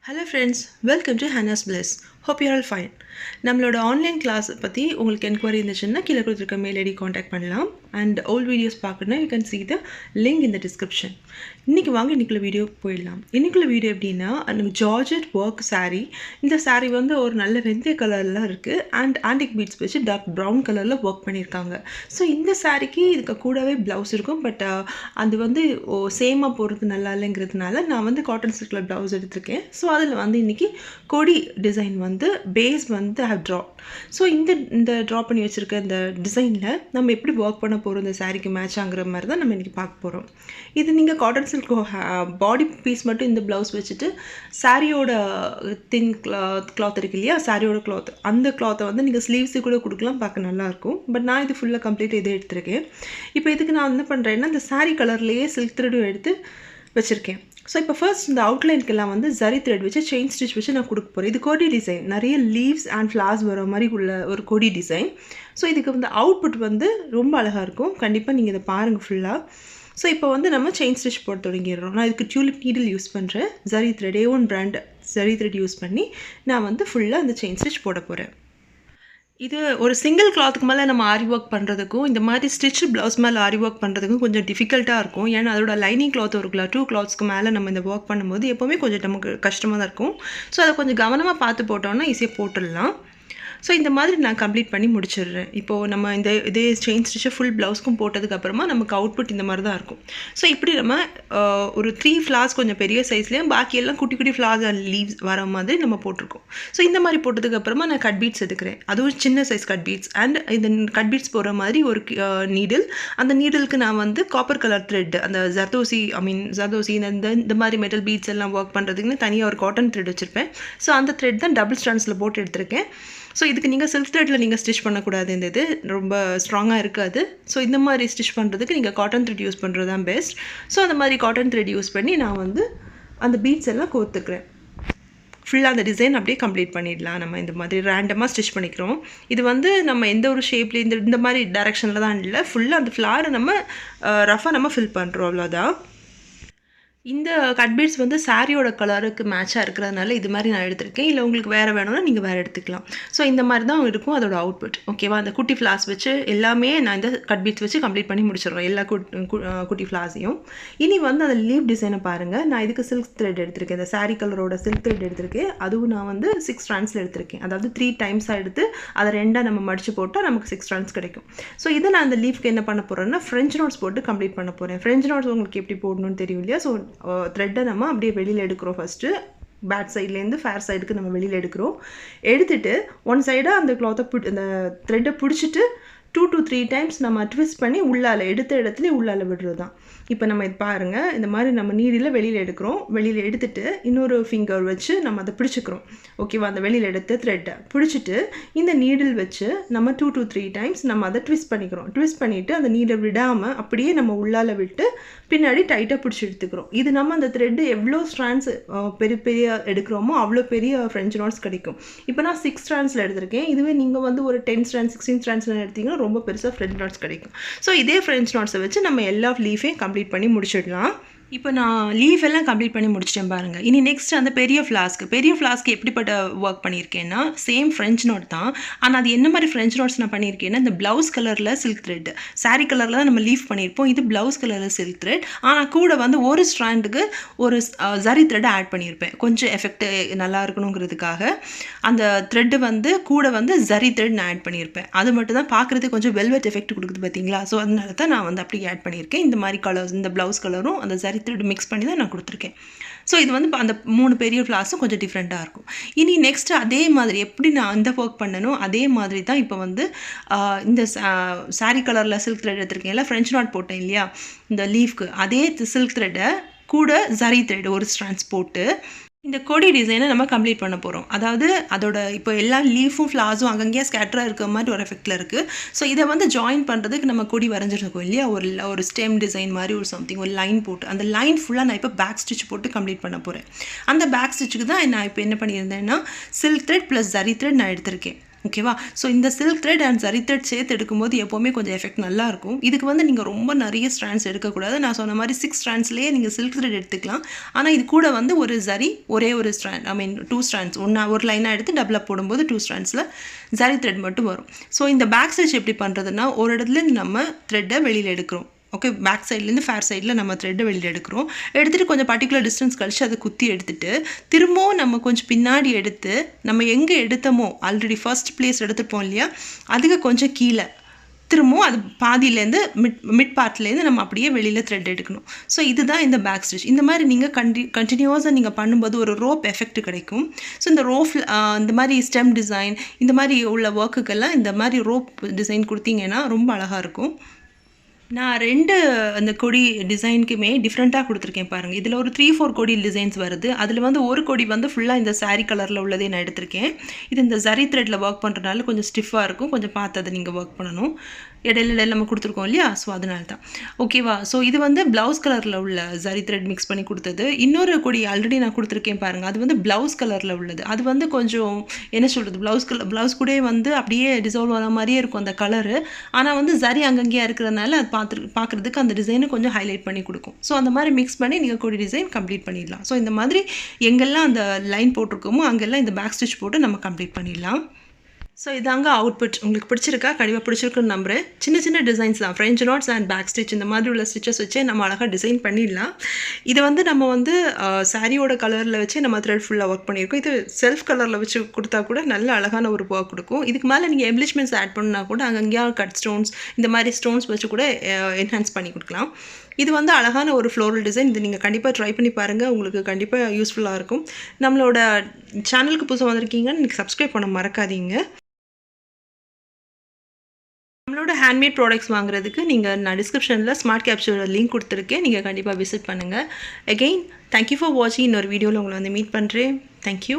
Hello friends, welcome to Hannasbliss. Hope you're all fine. நம்மளோட online class பற்றி உங்களுக்கு enquiry இருந்துச்சுன்னா கீழே கொடுத்துருக்க மெயில் ஐடி காண்டாக்ட் பண்ணலாம். அண்ட் ஓல்ட் வீடியோஸ் பார்க்கணுன்னா you can see the link in the description. இன்றைக்கி வாங்க இன்றைக்குள்ள வீடியோ போயிடலாம். இன்றைக்குள்ள வீடியோ எப்படின்னா எனக்கு ஜார்ஜெட் ஒர்க் saree. இந்த saree வந்து ஒரு நல்ல வெந்தய கலரில் இருக்குது அண்ட் ஆன்டிக் பீட்ஸ் வச்சு டார்க் ப்ரௌன் கலரில் ஒர்க் பண்ணியிருக்காங்க. ஸோ இந்த சாரீக்கு இதுக்கு கூடவே ப்ளவுஸ் இருக்கும். பட் அது வந்து சேமாக போடுறது நல்லா இல்லைங்கிறதுனால நான் வந்து காட்டன் சில்கில் ப்ளவுஸ் எடுத்திருக்கேன். ஸோ அதில் வந்து இன்றைக்கி கொடி டிசைன் வந்து பேஸ் வந்து have drawn. ஸோ இந்த ட்ரா பண்ணி வச்சுருக்க இந்த டிசைனில் நம்ம எப்படி ஒர்க் பண்ண போகிறோம் இந்த சாரீக்கு மேட்ச் ஆகிற மாதிரி தான் நம்ம இன்றைக்கி பார்க்க போகிறோம். இது நீங்கள் காட்டன் சில்க் பாடி பீஸ் மட்டும் இந்த ப்ளவுஸ் வச்சுட்டு சாரியோட தின் கிளாத் இருக்கு இல்லையா, சாரியோட கிளாத், அந்த கிளாத்தை வந்து நீங்கள் ஸ்லீவ்ஸு கூட கொடுக்கலாம், பார்க்க நல்லாயிருக்கும். பட் நான் இது ஃபுல்லாக கம்ப்ளீட்டாக இதே எடுத்திருக்கேன். இப்போ இதுக்கு நான் என்ன பண்ணுறேன்னா இந்த சாரீ கலர்லேயே சில்க் த்ரெட்டும் எடுத்து வச்சுருக்கேன். ஸோ இப்போ ஃபர்ஸ்ட் இந்த அவுட்லைனுக்கெல்லாம் வந்து ஜரி த்ரெட் வச்சு செயின் ஸ்டிச் வச்சு நான் கொடுக்க போகிறேன். இது கொடி டிசைன், நிறைய லீவ்ஸ் அண்ட் ஃப்ளார்ஸ் வர மாதிரி உள்ள ஒரு கொடி டிசைன். ஸோ இதுக்கு வந்து அவுட்புட் வந்து ரொம்ப அழகாக இருக்கும். கண்டிப்பாக நீங்கள் இதை பாருங்கள் ஃபுல்லாக. ஸோ இப்போ வந்து நம்ம செயின் ஸ்டிச் போட தொடங்கிடுறோம். நான் இதுக்கு டியூலிப் நீடில் யூஸ் பண்ணுறேன். Zari thread A1 brand zari thread use பண்ணி நான் வந்து ஃபுல்லாக அந்த செயின் ஸ்டிச் போட போகிறேன். இது ஒரு சிங்கிள் கிளாத்துக்கு மேலே நம்ம ஆரி ஒர்க் பண்ணுறதுக்கும் இந்த மாதிரி ஸ்டிச் ப்ளவுஸ் மேலே ஆரி ஒர்க் பண்ணுறதுக்கும் கொஞ்சம் டிஃபிகல்ட்டாக இருக்கும். ஏன்னா அதோட லைனிங் கிளாத் ஒரு 2 கிளாத்ஸ்க்கு மேலே நம்ம இந்த ஒர்க் பண்ணும்போது எப்போவுமே கொஞ்சம் நமக்கு கஷ்டமாக தான் இருக்கும். ஸோ அதை கொஞ்சம் கவனமாக பார்த்து போட்டோம்னா ஈஸியாக போட்டுடலாம். ஸோ இந்த மாதிரி நான் கம்ப்ளீட் பண்ணி முடிச்சிடுறேன். இப்போது நம்ம இதே செயின் ஸ்டிச்சை ஃபுல் ப்ளவுஸ்க்கும் போட்டதுக்கப்புறமா நமக்கு அவுட்புட் இந்த மாதிரி தான் இருக்கும். ஸோ இப்படி நம்ம ஒரு 3 ஃப்ளார்ஸ் கொஞ்சம் பெரிய சைஸ்லேயும் பாக்கியெல்லாம் குட்டி குட்டி ஃப்ளார்ஸ் அண்ட் லீவ்ஸ் வர மாதிரி நம்ம போட்டிருக்கோம். ஸோ இந்த மாதிரி போட்டதுக்கப்புறமா நான் கட் பீட்ஸ் எடுக்கிறேன். அதுவும் சின்ன சைஸ் கட் பீட்ஸ் அண்ட் இந்த கட் பீட்ஸ் போகிற மாதிரி ஒரு நீடில். அந்த நீடிலுக்கு நான் வந்து காப்பர் கலர் த்ரெட், அந்த ஜர்தோசி இந்த மாதிரி மெட்டல் பீட்ஸ் எல்லாம் ஒர்க் பண்ணுறதுக்குன்னு தனியாக ஒரு காட்டன் த்ரெட் வச்சுருப்பேன். ஸோ அந்த த்ரெட் தான் டபுள் ஸ்டாண்ட்ஸில் போட்டு எடுத்திருக்கேன். ஸோ இதுக்கு நீங்கள் சில்க் த்ரெட்டில் நீங்கள் ஸ்டிச் பண்ணக்கூடாது, இந்த இது ரொம்ப ஸ்ட்ராங்காக இருக்காது. ஸோ இந்த மாதிரி ஸ்டிச் பண்ணுறதுக்கு நீங்கள் காட்டன் த்ரெட் யூஸ் பண்ணுறது தான் பெஸ்ட். ஸோ அந்த மாதிரி காட்டன் த்ரெட் யூஸ் பண்ணி நான் வந்து அந்த பீட்ஸ் எல்லாம் கோர்த்துக்கிறேன். ஃபுல்லாக அந்த டிசைன் அப்படியே கம்ப்ளீட் பண்ணிடலாம். நம்ம இந்த மாதிரி ரேண்டமாக ஸ்டிச் பண்ணிக்கிறோம். இது வந்து நம்ம எந்த ஒரு ஷேப்லேயும் இந்த மாதிரி டைரெக்ஷனில் தான் இல்லை, ஃபுல்லாக அந்த ஃப்ளாரை நம்ம ரஃபாக நம்ம ஃபில் பண்ணுறோம், அவ்வளோதான். இந்த கட் பீட்ஸ் வந்து சாரியோட கலருக்கு மேட்சாக இருக்கிறதுனால இது மாதிரி நான் எடுத்திருக்கேன். இல்லை உங்களுக்கு வேறு வேணும்னா நீங்கள் வேறு எடுத்துக்கலாம். ஸோ இந்த மாதிரி தான் இருக்கும் அதோட அவுட்புட். ஓகேவா, அந்த குட்டி ஃப்ளார்ஸ் வச்சு எல்லாமே நான் இந்த கட் பீட்ஸ் வச்சு கம்ப்ளீட் பண்ணி முடிச்சிடுறோம், எல்லா குட்டி ஃப்ளார்ஸையும். இனி வந்து அந்த லீவ் டிசைனை பாருங்கள். நான் இதுக்கு சில்க் த்ரெட் எடுத்திருக்கேன், இந்த சாரீ கலரோட சில்க் த்ரெட் எடுத்திருக்கேன். அதுவும் நான் வந்து 6 ஸ்ட்ராண்ட்ஸில் எடுத்திருக்கேன். அதாவது 3 டைம்ஸாக எடுத்து அதை 2 நம்ம மடித்து போட்டால் நமக்கு 6 ஸ்ட்ராண்ட்ஸ் கிடைக்கும். ஸோ இதை நான் அந்த லீஃப்க்கு என்ன பண்ண போகிறேன்னா ஃப்ரெஞ்ச் நோட்ஸ் போட்டு கம்ப்ளீட் பண்ண போகிறேன். ஃப்ரெஞ்ச் நோட்ஸ் உங்களுக்கு எப்படி போடணும்னு தெரியும் இல்லையா. ஸோ த்ரெட்டை நம்ம அப்படியே வெளியில் எடுக்கிறோம். ஃபஸ்ட்டு பேக் சைட்லேருந்து ஃபேர் சைடுக்கு நம்ம வெளியில் எடுக்கிறோம். எடுத்துகிட்டு ஒன் சைடாக அந்த கிளாத்தை அந்த த்ரெட்டை பிடிச்சிட்டு 2 to 3 டைம்ஸ் நம்ம ட்விஸ்ட் பண்ணி உள்ளால் எடுத்த இடத்துல உள்ளால் விடுறது தான். இப்போ நம்ம இது பாருங்கள், இந்த மாதிரி நம்ம நீடில் வெளியில் எடுக்கிறோம். வெளியில் எடுத்துகிட்டு இன்னொரு ஃபிங்கர் வச்சு நம்ம அதை பிடிச்சிக்கிறோம். ஓகேவா, அந்த வெளியில் எடுத்த த்ரெட்டை பிடிச்சிட்டு இந்த நீடில் வச்சு நம்ம 2 to 3 டைம்ஸ் நம்ம அதை ட்விஸ்ட் பண்ணிக்கிறோம். ட்விஸ்ட் பண்ணிவிட்டு அந்த நீடை விடாமல் அப்படியே நம்ம உள்ளால் விட்டு பின்னாடி டைட்டாக பிடிச்சி எடுத்துக்கிறோம். இது நம்ம அந்த த்ரெட்டு எவ்வளோ ஸ்ட்ராண்ட்ஸ் பெரிய எடுக்கிறோமோ அவ்வளோ பெரிய ஃப்ரெஞ்ச் நாட்ஸ் கிடைக்கும். இப்போ நான் 6 ஸ்ட்ராண்ட்ஸில் எடுத்திருக்கேன். இதுவே நீங்கள் வந்து ஒரு 10 ஸ்ட்ராண்ட்ஸ் 16 ஸ்ட்ராண்ட்ஸில் எடுத்திங்கன்னா ரொம்ப பெருசாக ஃப்ரெஞ்ச் நாட்ஸ் கிடைக்கும். ஸோ இதே ஃப்ரெஞ்ச் நாட்ஸை வச்சு நம்ம எல்லா லீஃபையும் கம்ப்ளீட் பண்ணி முடிச்சிடலாம். இப்போ நான் லீஃப் எல்லாம் கம்ப்ளீட் பண்ணி முடிச்சிட்டேன் பாருங்கள். இனி நெக்ஸ்ட் அந்த பெரிய ஃப்ளாஸ்க்கு எப்படிப்பட்ட ஒர்க் பண்ணியிருக்கேன்னா சேம் ஃப்ரெஞ்ச் நோட் தான். ஆனால் அது என்ன மாதிரி ஃப்ரெஞ்ச் நோட்ஸ் நான் பண்ணியிருக்கேன்னா இந்த ப்ளவுஸ் கலரில் சில்க் த்ரெட், சாரீ கலரில் தான் நம்ம லீஃப் பண்ணியிருப்போம். இது ப்ளவுஸ் கலரில் சில்க் த்ரெட். ஆனால் கூட வந்து ஒரு ஸ்ட்ராண்டுக்கு ஒரு ஜரி த்ரெட்டை ஆட் பண்ணியிருப்பேன், கொஞ்சம் எஃபெக்ட் நல்லா இருக்கணுங்கிறதுக்காக. அந்த த்ரெட்டு வந்து கூட வந்து ஜரி த்ரெட் நான் ஆட் பண்ணியிருப்பேன். அது மட்டும் தான் பார்க்குறதுக்கு கொஞ்சம் வெல்வெட் எஃபெக்ட் கொடுக்குது பார்த்தீங்களா. ஸோ அதனால தான் நான் வந்து அப்படி ஆட் பண்ணியிருக்கேன். இந்த மாதிரி கலர்ஸ், இந்த ப்ளவுஸ் கலரும் அந்த ஜரி த்ரெட் மிக்ஸ் பண்ணி தான் நான் கொடுத்துருக்கேன். ஸோ இது வந்து அந்த 3 பெரிய ஃப்ளார்ஸும் கொஞ்சம் டிஃப்ரெண்ட்டாக இருக்கும். இனி நெக்ஸ்ட் அதே மாதிரி எப்படி நான் அந்த ஒர்க் பண்ணணும் அதே மாதிரி தான் இப்போ வந்து இந்த சாரீ கலரில் சில்க் த்ரெட் எடுத்திருக்கேன், ஃப்ரெஞ்ச் நாட் போட்டேன் இல்லையா இந்த லீஃப்க்கு, அதே சில்க் த்ரெட்டை கூட ஜரி த்ரெட் ஒரு ஸ்ட்ராண்ட்ஸ் போட்டு இந்த கொடி டிசைனை நம்ம கம்ப்ளீட் பண்ண போகிறோம். அதாவது அதோட இப்போ எல்லா லீஃபும் ஃப்ளார்ஸும் அங்கங்கேயே ஸ்கேட்டராக இருக்கிற மாதிரி ஒரு எஃபெக்டில் இருக்குது. ஸோ இதை வந்து ஜாயின் பண்ணுறதுக்கு நம்ம கொடி வரைஞ்சிருக்கோம் இல்லையா, ஒரு ஸ்டெம் டிசைன் மாதிரி ஒரு சம்திங் ஒரு லைன் போட்டு அந்த லைன் ஃபுல்லாக நான் இப்போ பேக் ஸ்டிச் போட்டு கம்ப்ளீட் பண்ண போகிறேன். அந்த பேக் ஸ்டிச்சுக்கு தான் நான் இப்போ என்ன பண்ணியிருந்தேன்னா silk thread plus zari thread நான் எடுத்திருக்கேன். ஓகேவா? ஸோ இந்த silk thread and zari thread சேர்த்து எடுக்கும்போது எப்போவுமே கொஞ்சம் எஃபெக்ட் நல்லாயிருக்கும். இதுக்கு வந்து நீங்கள் ரொம்ப நிறைய ஸ்ட்ராண்ட்ஸ் எடுக்கக்கூடாது. நான் சொன்ன மாதிரி 6 ஸ்ட்ராண்ட்ஸ்லேயே நீங்கள் சில்க் த்ரெட் எடுத்துக்கலாம். ஆனால் இது கூட வந்து ஒரு ஜரி ஒரே ஒரு ஸ்ட்ராண்ட், ஐ மீன் 2 ஸ்ட்ராண்ட்ஸ் ஒரு லைனாக எடுத்து டபுளாக போடும்போது 2 ஸ்ட்ராண்ட்ஸில் ஜரி த்ரெட் மட்டும் வரும். ஸோ இந்த பேக் ஸ்டிச் எப்படி பண்ணுறதுன்னா, ஒரு இடத்துலேருந்து நம்ம த்ரெட்டை வெளியில் எடுக்கிறோம். ஓகே, பேக் சைட்லேருந்து ஃபேர் சைடில் நம்ம த்ரெட்டை வெளியில் எடுக்கிறோம். எடுத்துகிட்டு கொஞ்சம் பர்டிகுலர் டிஸ்டன்ஸ் கழிச்சு அதை குத்தி எடுத்துகிட்டு திரும்பவும் நம்ம கொஞ்சம் பின்னாடி எடுத்து நம்ம எங்கே எடுத்தோமோ ஆல்ரெடி ஃபர்ஸ்ட் பிளேஸ் எடுத்துப்போம் இல்லையா, அதுக்கு கொஞ்சம் கீழே திரும்பவும் அது பாதியிலேருந்து மிட் பார்ட்லேருந்து நம்ம அப்படியே வெளியில் த்ரெட் எடுக்கணும். ஸோ இதுதான் இந்த பேக் ஸ்டிச். இந்த மாதிரி நீங்கள் கண்டினியூஸாக நீங்கள் பண்ணும்போது ஒரு ரோப் எஃபெக்ட் கிடைக்கும். ஸோ இந்த இந்த மாதிரி ஸ்டெம் டிசைன் இந்த மாதிரி உள்ள ஒர்க்குக்கெல்லாம் இந்த மாதிரி ரோப் டிசைன் கொடுத்தீங்கன்னா ரொம்ப அழகாக இருக்கும். நான் 2 அந்த கொடி டிசைனுக்குமே டிஃப்ரெண்ட்டாக கொடுத்துருக்கேன் பாருங்கள். இதில் ஒரு 3-4 கொடி டிசைன்ஸ் வருது. அதில் வந்து ஒரு கொடி வந்து ஃபுல்லாக இந்த சாரீ கலரில் உள்ளதே நான் எடுத்திருக்கேன். இது இந்த ஜரி த்ரெட்டில் ஒர்க் பண்ணுறதுனால கொஞ்சம் ஸ்டிஃபாக இருக்கும். கொஞ்சம் பார்த்து அதை நீங்கள் ஒர்க் பண்ணணும். இடையில நம்ம கொடுத்துருக்கோம் இல்லையா, ஸோ அதனால தான். ஓகேவா? ஸோ இது வந்து ப்ளவுஸ் கலரில் உள்ள ஜரி த்ரெட் மிக்ஸ் பண்ணி கொடுத்தது. இன்னொரு கொடி ஆல்ரெடி நான் கொடுத்துருக்கேன் பாருங்கள், அது வந்து ப்ளவுஸ் கலரில் உள்ளது. அது வந்து கொஞ்சம் என்ன சொல்கிறது, ப்ளவுஸ் கூட வந்து அப்படியே டிசால்வ் ஆன மாதிரியே இருக்கும் அந்த கலரு. ஆனால் வந்து ஜரி அங்கங்கேயா இருக்கிறதுனால அது பார்க்குறதுக்கு அந்த டிசைனை கொஞ்சம் ஹைலைட் பண்ணி கொடுக்கும். ஸோ அந்த மாதிரி மிக்ஸ் பண்ணி நீங்கள் கொடி டிசைன் கம்ப்ளீட் பண்ணிடலாம். ஸோ இந்த மாதிரி எங்கெல்லாம் அந்த லைன் போட்டிருக்கோமோ அங்கெல்லாம் இந்த பேக் ஸ்டிச் போட்டு நம்ம கம்ப்ளீட் பண்ணிடலாம். ஸோ இதாங்க அவுட்புட். உங்களுக்கு பிடிச்சிருக்கா? கண்டிப்பாக பிடிச்சிருக்குன்னு நம்புகிறேன். சின்ன சின்ன டிசைன்ஸ் தான், French knots and back stitch இந்த மாதிரி உள்ள ஸ்டிச்சஸ் வச்சே நம்ம அழகாக டிசைன் பண்ணிடலாம். இது வந்து நம்ம வந்து சாரியோட கலரில் வச்சு நம்ம த்ரெட் ஃபுல்லாக ஒர்க் பண்ணியிருக்கோம். இது செல்ஃப் கலரில் வச்சு கொடுத்தா கூட நல்ல அழகான ஒரு ஒர்க் கொடுக்கும். இதுக்கு மேலே நீங்கள் எம்ப்ளிஷ்மெண்ட்ஸ் ஆட் பண்ணால் கூட அங்கங்கேயா கட் ஸ்டோன்ஸ் இந்த மாதிரி ஸ்டோன்ஸ் வச்சு கூட என்ஹான்ஸ் பண்ணி கொடுக்கலாம். இது வந்து அழகான ஒரு ஃப்ளோரல் டிசைன். இது நீங்கள் கண்டிப்பாக ட்ரை பண்ணி பாருங்கள், உங்களுக்கு கண்டிப்பாக யூஸ்ஃபுல்லாக இருக்கும். நம்மளோட சேனலுக்கு புதுசாக வந்திருக்கீங்கன்னு நீங்கள் சப்ஸ்கிரைப் பண்ண மறக்காதீங்க. நம்மளோட ஹேண்ட்மேட் ப்ராடக்ட்ஸ் வாங்குறதுக்கு நான் டிஸ்கிரிப்ஷனில் ஸ்மார்ட் கேப்சூல் லிங்க் கொடுத்துருக்கேன். நீங்கள் கண்டிப்பாக விசிட் பண்ணுங்கள். அகெயின் தேங்க்யூ ஃபார் வாட்சிங். இன்னொரு வீடியோவில் உங்களை வந்து மீட் பண்ணுறேன். தேங்க்யூ.